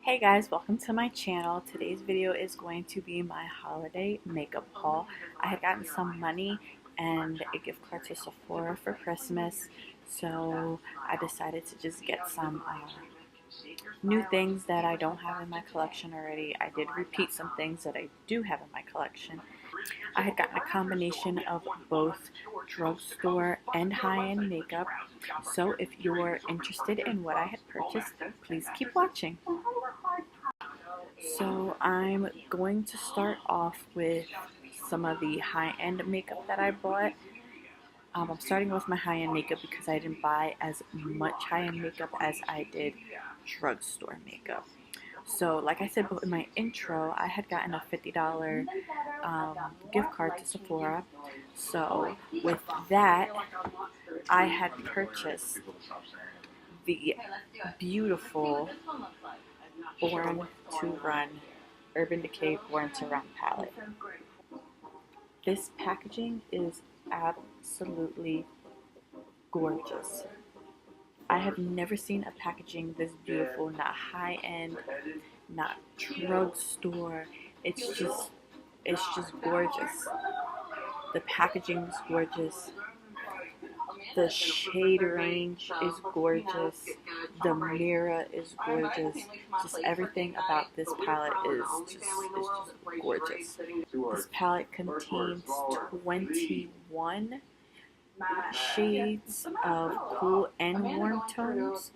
Hey guys, welcome to my channel. Today's video is going to be my holiday makeup haul. I had gotten some money and a gift card to Sephora for Christmas, so I decided to just get some new things that I don't have in my collection already. I did repeat some things that I do have in my collection. I had gotten a combination of both drugstore and high-end makeup, so if you're interested in what I had purchased, please keep watching. So I'm going to start off with some of the high-end makeup that I bought. I'm starting with my high-end makeup because I didn't buy as much high-end makeup as I did drugstore makeup. So like I said in my intro, I had gotten a $50 gift card to Sephora. So with that, I had purchased the beautiful Born to Run Urban Decay Born to Run palette. This packaging is absolutely gorgeous. I have never seen a packaging this beautiful, not high-end, not drugstore. It's just gorgeous. The packaging is gorgeous. The shade range is gorgeous. The mirror is gorgeous. Just everything about this palette is just gorgeous. This palette contains 21 shades of cool and warm tones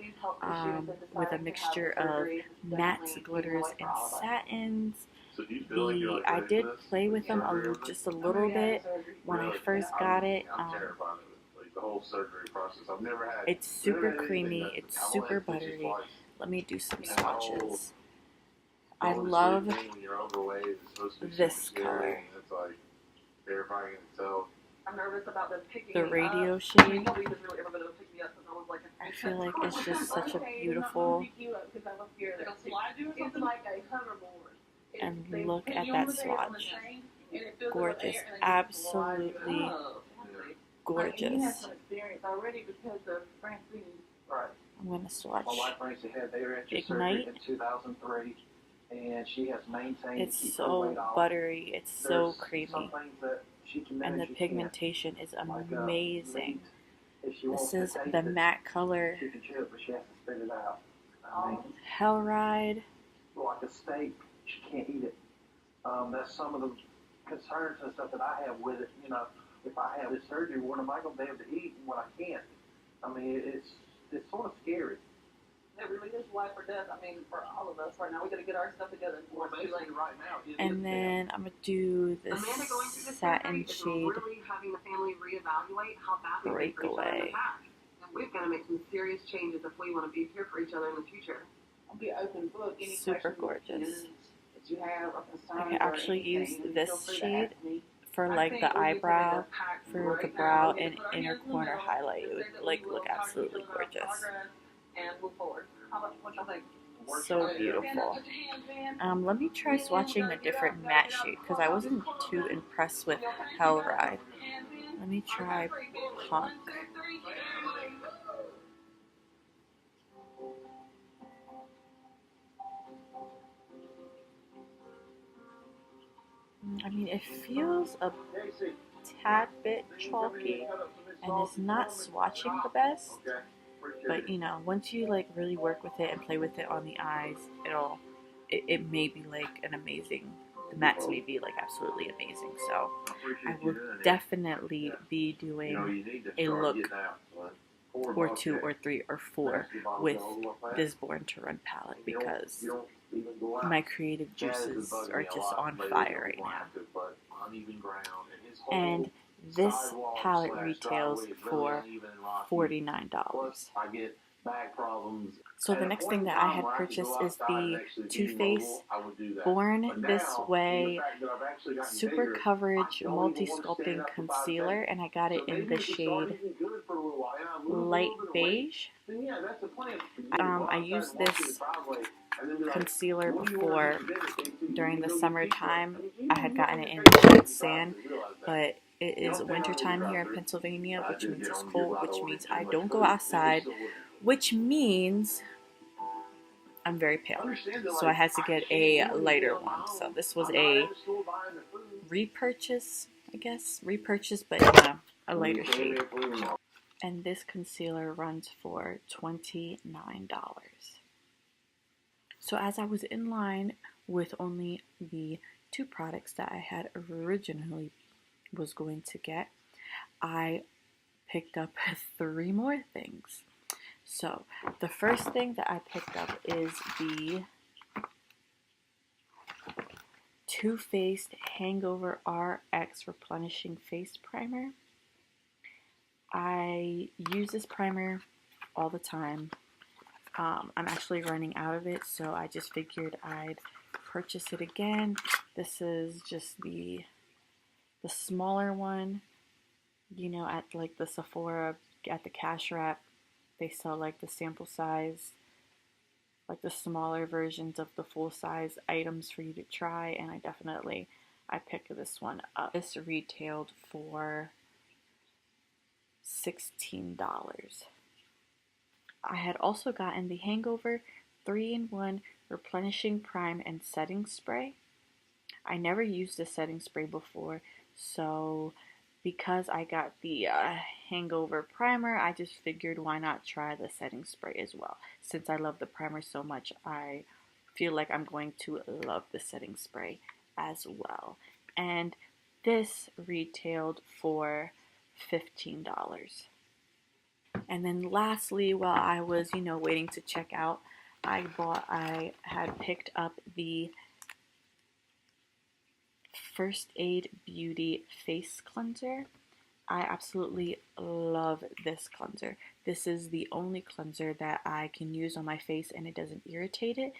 with a mixture of mattes, glitters, and satins. I did play with them just a little bit when I first got it. It's super creamy, it's super buttery. Let me do some swatches. I love this color. The radio shade. I feel like it's just such a beautiful. And look at that swatch. Gorgeous. Absolutely gorgeous. I'm going to swatch Ignite. It's so buttery. It's so creamy. And the pigmentation is amazing. This is the matte color Hell Ride. Like a steak, she can't eat it. That's some of the concerns and stuff that I have with it. You know, if I have this surgery, what am I going to be able to eat and what I can't? I mean, it's sort of scary. It really is life or death. I mean, for all of us right now, we got to get our stuff together. Well, basically, right now. And then I'm gonna do this satin shade having the family reevaluate how bad we for each other in the past. And we've got to make some serious changes if we want to be here for each other in the future. I'll be open book. Any super gorgeous. That you have I can actually use this shade for like the eyebrow, for the brow and inner corner highlight. It would like look absolutely gorgeous. And move forward. What y'all think? So beautiful. Let me try swatching a different matte shade because I wasn't too impressed with Hell Ride. Let me try Punk. I mean, it feels a tad bit chalky and it's not swatching the best. But you know, once you like really work with it and play with it on the eyes, it may be like an amazing. The mattes may be like absolutely amazing. So I will definitely be doing a look or 2 or 3 or 4 with this Born to Run palette because my creative juices are just on fire right now. And this palette retails for $49. So the next thing that I had purchased is the Too Faced Born This Way Super Coverage Multi-Sculpting Concealer, and I got it in the shade Light Beige. I used this concealer before during the summertime. I had gotten it in the shade Sand, but it is wintertime here in Pennsylvania, which means it's cold, which means I don't go outside, which means I'm very pale, so I had to get a lighter one. So this was a repurchase, I guess. Repurchase, but in a lighter shade. And this concealer runs for $29. So as I was in line with only the 2 products that I had originally was going to get, I picked up 3 more things. So the first thing that I picked up is the Too Faced Hangover RX Replenishing Face Primer. I use this primer all the time. I'm actually running out of it, so I just figured I'd purchase it again. This is just the smaller one. You know, at like the Sephora, at the cash wrap, they sell like the sample size, like the smaller versions of the full size items for you to try, and I picked this one up. This retailed for $16. I had also gotten the Hangover 3-in-1 Replenishing Prime and Setting Spray. I never used a setting spray before, so because I got the Hangover Primer, I just figured why not try the setting spray as well. Since I love the primer so much, I feel like I'm going to love the setting spray as well. And this retailed for $15. And then lastly, while I was, waiting to check out, I had picked up the First Aid Beauty Face Cleanser. I absolutely love this cleanser. This is the only cleanser that I can use on my face and it doesn't irritate it.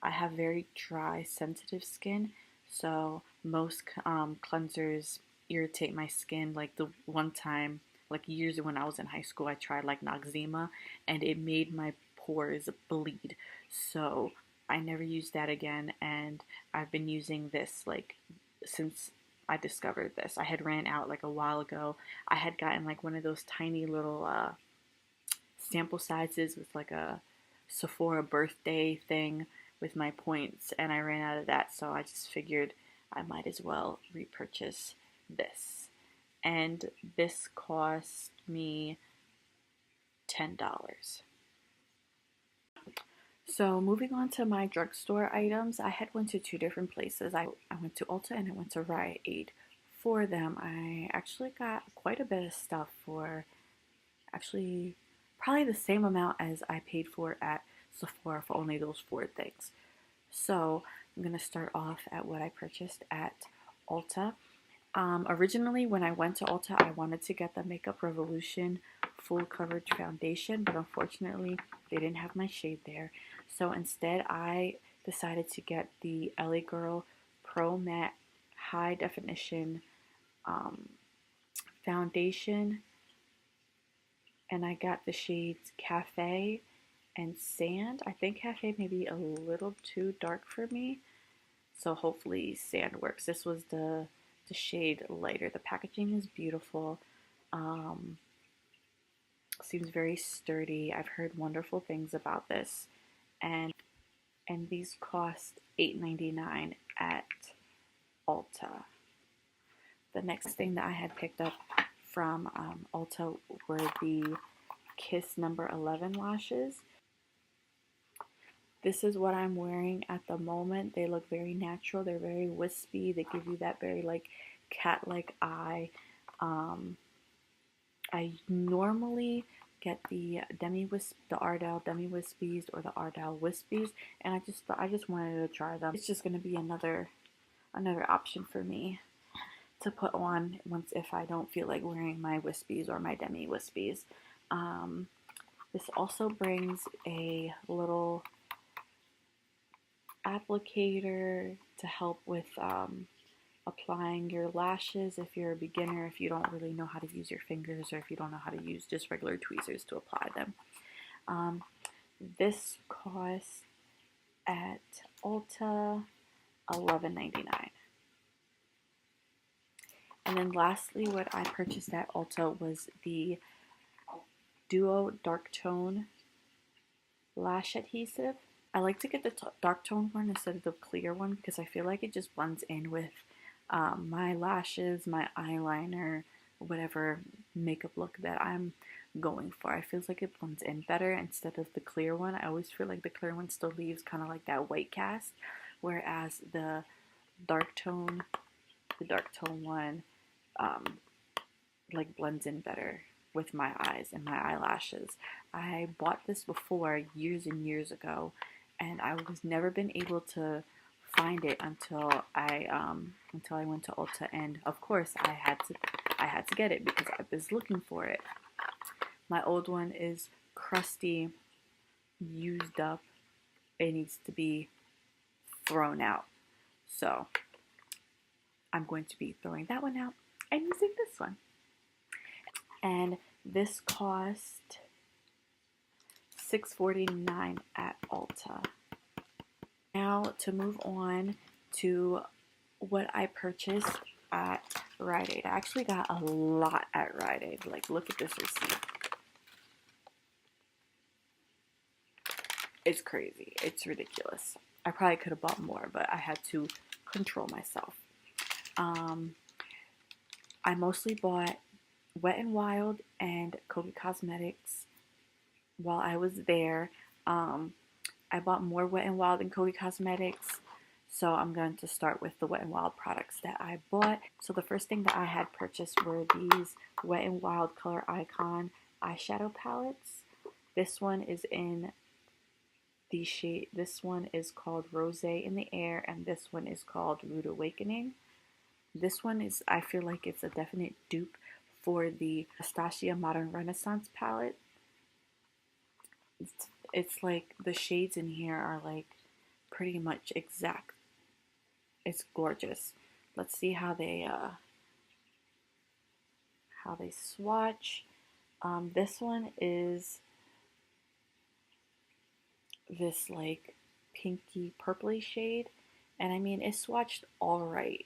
I have very dry, sensitive skin, so most cleansers irritate my skin. Like the one time, like years when I was in high school, I tried like Noxzema and it made my pores bleed. So I never used that again, and I've been using this like since I discovered this. I had ran out like a while ago. I had gotten like one of those tiny little sample sizes with like a Sephora birthday thing with my points, and I ran out of that, so I just figured I might as well repurchase this. And this cost me $10. So moving on to my drugstore items, I had went to 2 different places. I went to Ulta and I went to Rite Aid. For them, I actually got quite a bit of stuff for actually probably the same amount as I paid for at Sephora for only those 4 things. So I'm going to start off at what I purchased at Ulta. Originally, when I went to Ulta, I wanted to get the Makeup Revolution Full Coverage Foundation, but unfortunately, they didn't have my shade there. So instead, I decided to get the LA Girl Pro Matte High Definition Foundation, and I got the shades Cafe and Sand. I think Cafe may be a little too dark for me, so hopefully Sand works. This was the shade lighter. The packaging is beautiful. Seems very sturdy. I've heard wonderful things about this, and these cost $8.99 at Ulta. The next thing that I had picked up from Ulta were the Kiss number 11 lashes. This is what I'm wearing at the moment. They look very natural. They're very wispy. They give you that very like cat-like eye. I normally get the Ardell Demi Wispies or the Ardell Wispies, and I just wanted to try them. It's just going to be another option for me to put on if I don't feel like wearing my Wispies or my Demi Wispies. This also brings a little applicator to help with applying your lashes if you're a beginner, if you don't really know how to use your fingers, or if you don't know how to use just regular tweezers to apply them. This cost at Ulta $11.99. And then lastly, what I purchased at Ulta was the Duo Dark Tone Lash Adhesive. I like to get the dark tone one instead of the clear one because I feel like it just blends in with my lashes, my eyeliner, whatever makeup look that I'm going for. I feel like it blends in better instead of the clear one. I always feel like the clear one still leaves kind of like that white cast, whereas dark tone, the dark tone one, um, like blends in better with my eyes and my eyelashes. I bought this before years and years ago, and I was never been able to find it until I went to Ulta, and of course I had to get it because I was looking for it. My old one is crusty, used up. It needs to be thrown out. So I'm going to be throwing that one out and using this one. And this cost $6.49 at Ulta. Now to move on to what I purchased at Rite Aid. I actually got a lot at Rite Aid. Like, look at this receipt. It's crazy. It's ridiculous. I probably could have bought more, but I had to control myself. I mostly bought Wet n Wild and Kobe Cosmetics while I was there. I bought more Wet n Wild and Kobe Cosmetics, so I'm going to start with the Wet n Wild products that I bought. So the first thing that I had purchased were these Wet n Wild Color Icon eyeshadow palettes. This one is in the shade, this one is called Rosé in the Air, and this one is called Rude Awakening. This one is, I feel like it's a definite dupe for the Anastasia Modern Renaissance palette. It's like the shades in here are like pretty much exact. It's gorgeous. Let's see how they swatch. This one is this like pinky purpley shade, and I mean it swatched all right.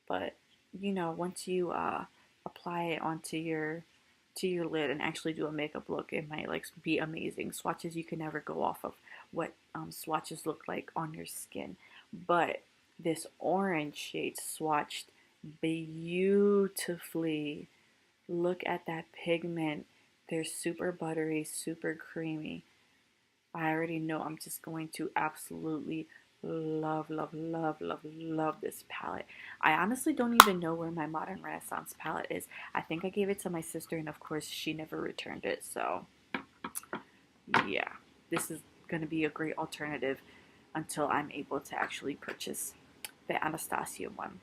But you know, once you apply it onto your lid and actually do a makeup look, it might like be amazing. Swatches, you can never go off of what swatches look like on your skin. But this orange shade swatched beautifully. Look at that pigment. They're super buttery, super creamy. I already know I'm just going to absolutely love, love, love, love, love this palette. I honestly don't even know where my Modern Renaissance palette is. I think I gave it to my sister, and of course she never returned it. So yeah, this is going to be a great alternative until I'm able to actually purchase the Anastasia one.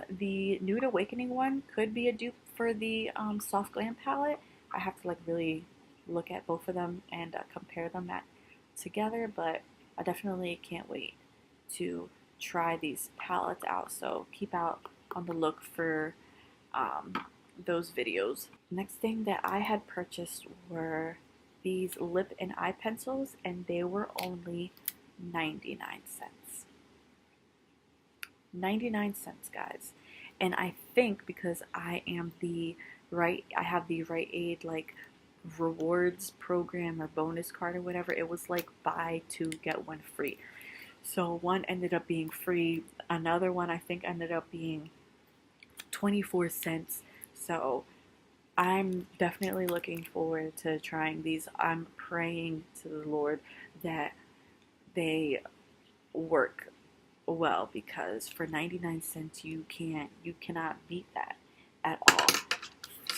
The Nude Awakening one could be a dupe for the Soft Glam palette. I have to like really look at both of them and compare them together, but I definitely can't wait to try these palettes out. So keep out on the look for those videos. Next thing that I had purchased were these lip and eye pencils, and they were only 99 cents. 99 cents, guys. And I think because I have the Rite Aid like rewards program or bonus card or whatever, it was like buy two get one free. So one ended up being free, another one I think ended up being 24 cents. So I'm definitely looking forward to trying these. I'm praying to the Lord that they work well, because for 99 cents you cannot beat that at all.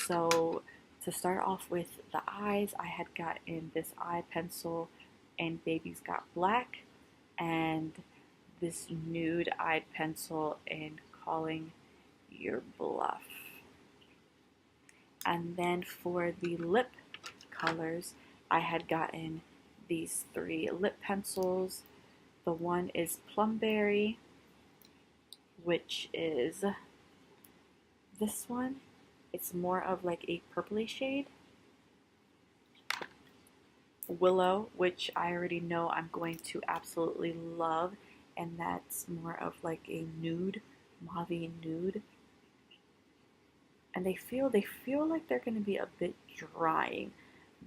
So to start off with the eyes, I had gotten this eye pencil and Baby's Got Black, and this nude eye pencil in Calling Your Bluff. And then for the lip colors, I had gotten these three lip pencils. The one is Plumberry, which is this one. It's more of like a purpley shade. Willow, which I already know I'm going to absolutely love, and that's more of like a nude, mauve nude. And they feel like they're going to be a bit drying,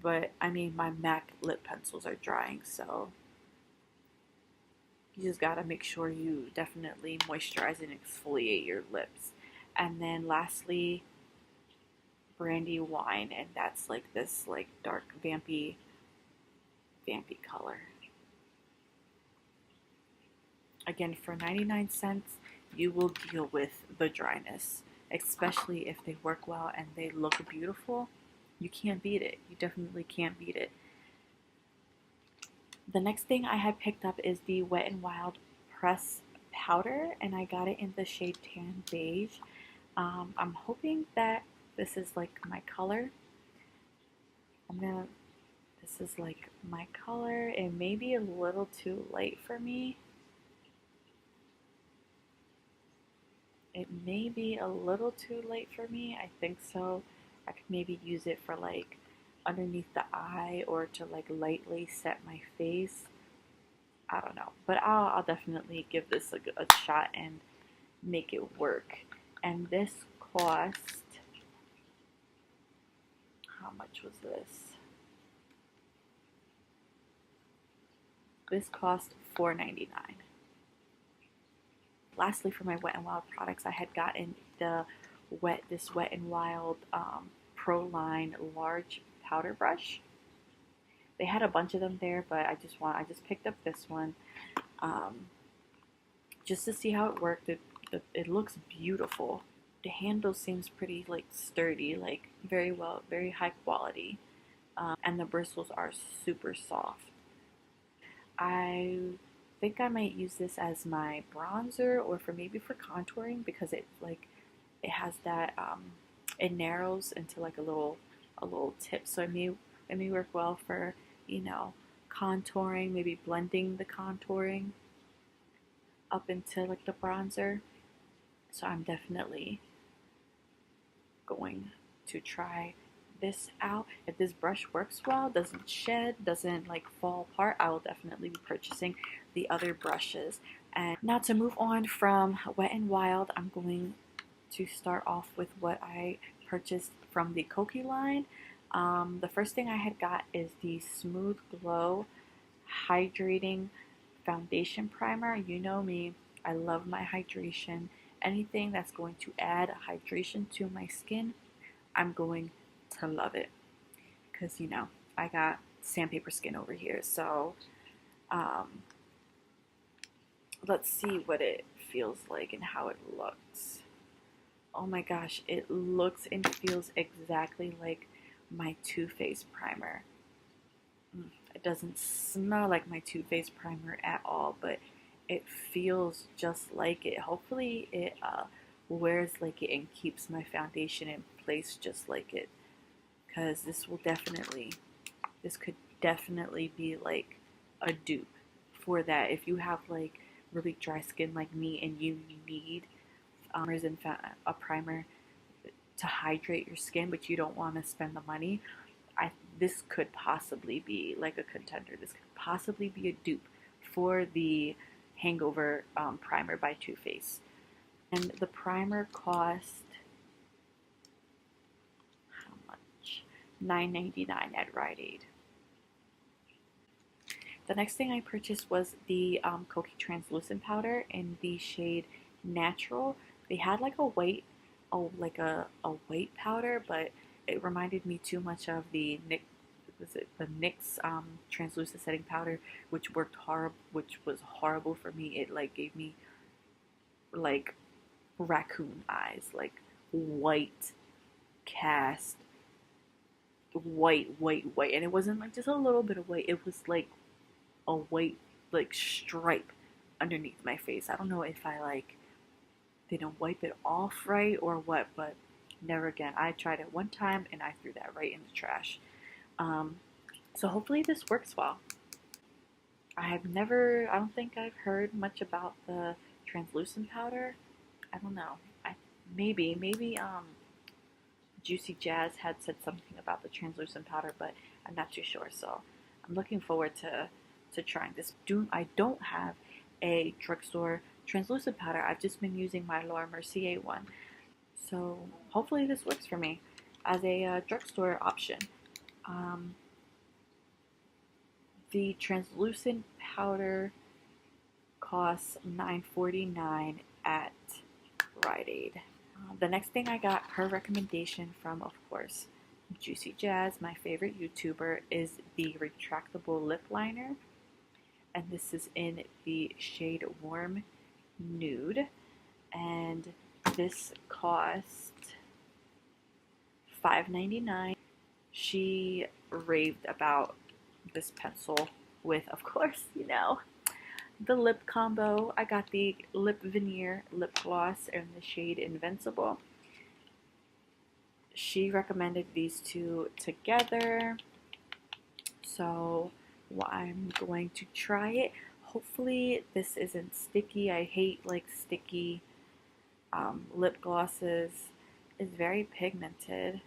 But I mean, my MAC lip pencils are drying, so you just gotta make sure you definitely moisturize and exfoliate your lips. And then lastly, brandy wine, and that's like this like dark vampy color. Again, for 99 cents, you will deal with the dryness, especially if they work well and they look beautiful. You can't beat it. You definitely can't beat it. The next thing I had picked up is the Wet n Wild Press Powder, and I got it in the shade Tan Beige. I'm hoping that this is like my color. This is like my color. It may be a little too light for me. It may be a little too light for me. I think so. I could maybe use it for like underneath the eye or to like lightly set my face. I don't know, but I'll definitely give this a shot and make it work. And this cost, how much was this? This cost $4.99. Lastly, for my Wet n Wild products, I had gotten this Wet n Wild Pro Line large powder brush. They had a bunch of them there, but I just picked up this one just to see how it worked. It looks beautiful. The handle seems pretty like sturdy, like very high quality, and the bristles are super soft. I think I might use this as my bronzer or maybe for contouring, because it has that it narrows into like a little tip, so it may work well for, you know, contouring, maybe blending the contouring up into like the bronzer. So I'm definitely going to try this out. If this brush works well, doesn't shed, doesn't like fall apart, I will definitely be purchasing the other brushes. And now to move on from Wet n Wild, I'm going to start off with what I purchased from the Koki line. The first thing I had got is the Smooth Glow Hydrating Foundation Primer. You know me, I love my hydration. Anything that's going to add hydration to my skin, I'm going to love it, because you know I got sandpaper skin over here. So let's see what it feels like and how it looks. Oh my gosh, it looks and feels exactly like my Too Faced primer. It doesn't smell like my Too Faced primer at all, but it feels just like it. Hopefully it wears like it and keeps my foundation in place just like it, because this could definitely be like a dupe for that. If you have like really dry skin like me and you need a primer to hydrate your skin, but you don't want to spend the money, this could possibly be like a contender. This could possibly be a dupe for the Hangover primer by Too Faced. And the primer cost, how much? $9.99 at Rite Aid. The next thing I purchased was the Koki translucent powder in the shade Natural. They had like a white, white powder, but it reminded me too much of the NYX translucent setting powder, which was horrible for me. It like gave me like raccoon eyes, like white cast, white, and it wasn't like just a little bit of white. It was like a white like stripe underneath my face. I don't know if I didn't wipe it off right or what, but never again. I tried it one time and I threw that right in the trash. So hopefully this works well. I don't think I've heard much about the translucent powder. I don't know. Maybe Juicy Jazz had said something about the translucent powder, but I'm not too sure. So I'm looking forward to trying this. I don't have a drugstore translucent powder. I've just been using my Mercier one. So hopefully this works for me as a drugstore option. The translucent powder costs $9.49 at Rite Aid. The next thing I got per recommendation from, of course, Juicy Jazz, my favorite YouTuber, is the retractable lip liner. And this is in the shade Warm Nude. And this cost $5.99. She raved about this pencil with, of course, you know, the lip combo. I got the lip veneer lip gloss in the shade Invincible. She recommended these two together, so I'm going to try it. Hopefully this isn't sticky. I hate like sticky lip glosses. It's very pigmented,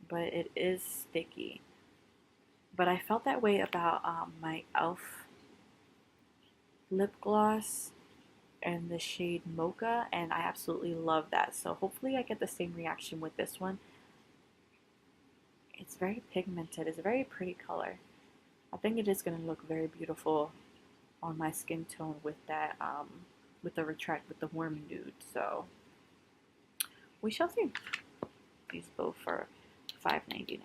but it is sticky. But I felt that way about my e.l.f. lip gloss in the shade Mocha, and I absolutely love that. So hopefully I get the same reaction with this one. It's very pigmented. It's a very pretty color. I think it is going to look very beautiful on my skin tone with that, with the warm nude. So we shall see. These both for $5.99.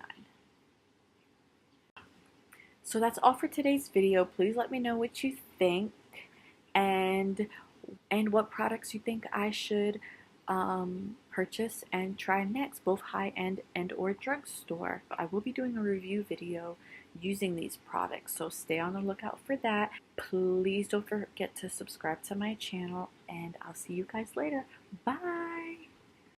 So that's all for today's video. Please let me know what you think and what products you think I should purchase and try next, both high-end and or drugstore. I will be doing a review video using these products, so stay on the lookout for that. Please don't forget to subscribe to my channel, and I'll see you guys later. Bye!